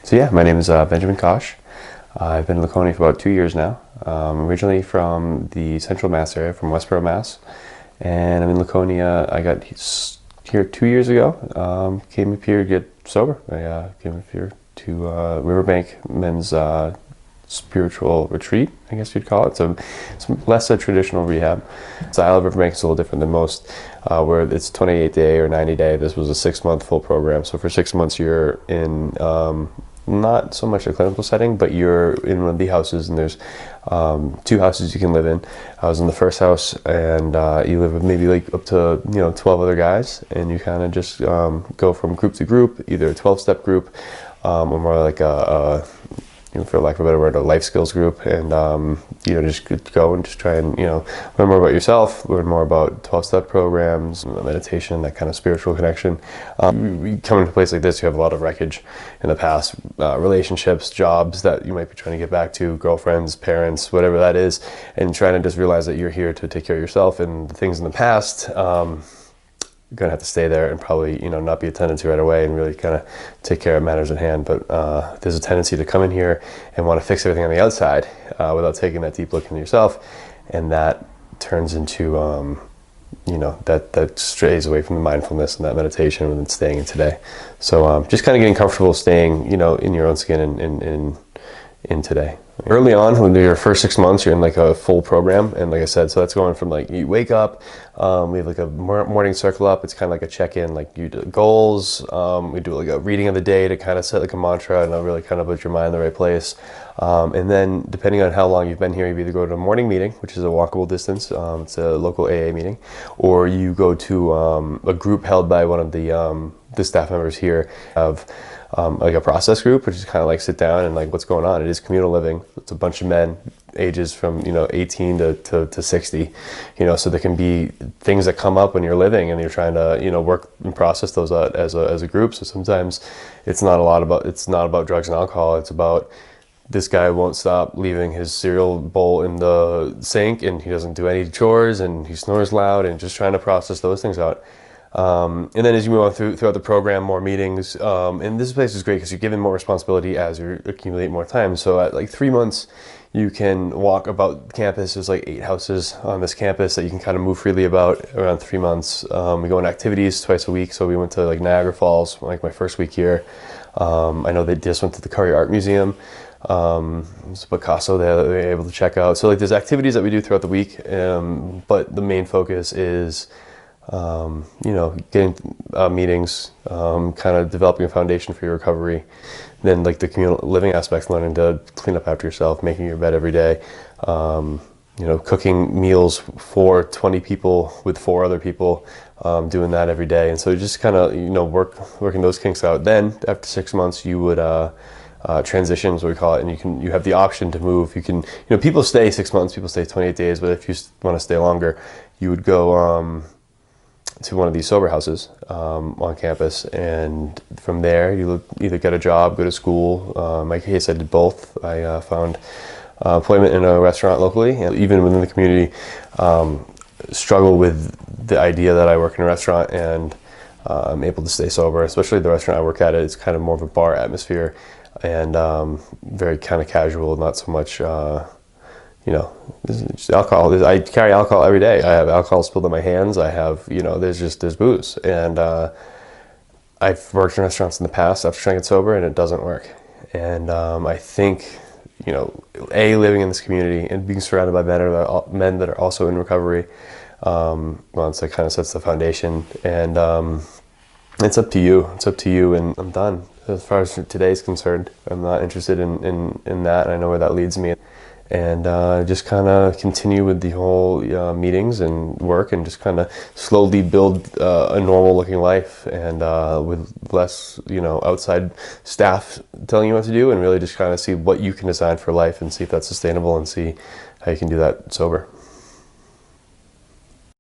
So yeah, my name is Benjamin Kosh. I've been in Laconia for about 2 years now. Originally from the Central Mass area, from Westboro, Mass. And I'm in Laconia. I got here 2 years ago. Came up here to get sober. I came up here to Riverbank Men's spiritual retreat, I guess you'd call it. So it's less a traditional rehab. Style of Riverbank is a little different than most, where it's 28-day or 90-day. This was a 6-month full program. So for 6 months you're in not so much a clinical setting, but you're in one of the houses, and there's 2 houses you can live in. I was in the first house, and you live with maybe like up to 12 other guys, and you kind of just go from group to group, either a 12-step group or more like for lack of a better word, a life skills group, and just go and just try and learn more about yourself, learn more about 12-step programs, meditation, that kind of spiritual connection. You come into a place like this, you have a lot of wreckage in the past, relationships, jobs that you might be trying to get back to, girlfriends, parents, whatever that is, and trying to just realize that you're here to take care of yourself, and the things in the past, you're gonna have to stay there and probably not be attended to right away and really kind of take care of matters at hand. But there's a tendency to come in here and want to fix everything on the outside without taking that deep look into yourself, and that turns into that strays away from the mindfulness and that meditation and then staying in today. So just kind of getting comfortable staying in your own skin and in today. Early on, when your first 6 months, you're in like a full program, and like I said, so that's going from like you wake up, we have like a morning circle up. It's kind of like a check-in, like you do goals. We do like a reading of the day to kind of set like a mantra and really kind of put your mind in the right place. And then depending on how long you've been here, you either go to a morning meeting, which is a walkable distance. It's a local AA meeting, or you go to a group held by one of the staff members here of like a process group, which is kind of like sit down and like what's going on. It is communal living. It's a bunch of men, ages from 18 to 60. So there can be things that come up when you're living and you're trying to work and process those as a group. So sometimes it's not about drugs and alcohol. It's about this guy won't stop leaving his cereal bowl in the sink, and he doesn't do any chores, and he snores loud, and just trying to process those things out. And then as you move on throughout the program, more meetings, and this place is great because you're given more responsibility as you accumulate more time. So at like 3 months, you can walk about campus. There's like 8 houses on this campus that you can kind of move freely about around 3 months. We go on activities twice a week. So we went to like Niagara Falls, like my first week here. I know they just went to the Curry Art Museum. There's Picasso there that we were able to check out. So like there's activities that we do throughout the week, but the main focus is getting meetings, kind of developing a foundation for your recovery. Then like the communal living aspects, learning to clean up after yourself, making your bed every day, cooking meals for 20 people with 4 other people, doing that every day. And so just kind of, working those kinks out. Then after 6 months, you would, transitions, what we call it, and you have the option to move. You can, people stay 6 months, people stay 28 days, but if you want to stay longer, you would go, to one of these sober houses on campus, and from there you either get a job, go to school. In my case, I did both. I found employment in a restaurant locally, and even within the community, struggle with the idea that I work in a restaurant and I'm able to stay sober. Especially the restaurant I work at, it's kind of more of a bar atmosphere and very kind of casual, not so much alcohol. I carry alcohol every day. I have alcohol spilled on my hands. I have, there's booze. And I've worked in restaurants in the past after trying to get sober, and it doesn't work. And I think, living in this community and being surrounded by men that are also in recovery, once that kind of sets the foundation. And it's up to you. It's up to you, and I'm done. As far as today's concerned, I'm not interested in that. I know where that leads me. And just kind of continue with the whole meetings and work, and just kind of slowly build a normal looking life, and with less outside staff telling you what to do, and really just kind of see what you can design for life and see if that's sustainable, and see how you can do that sober.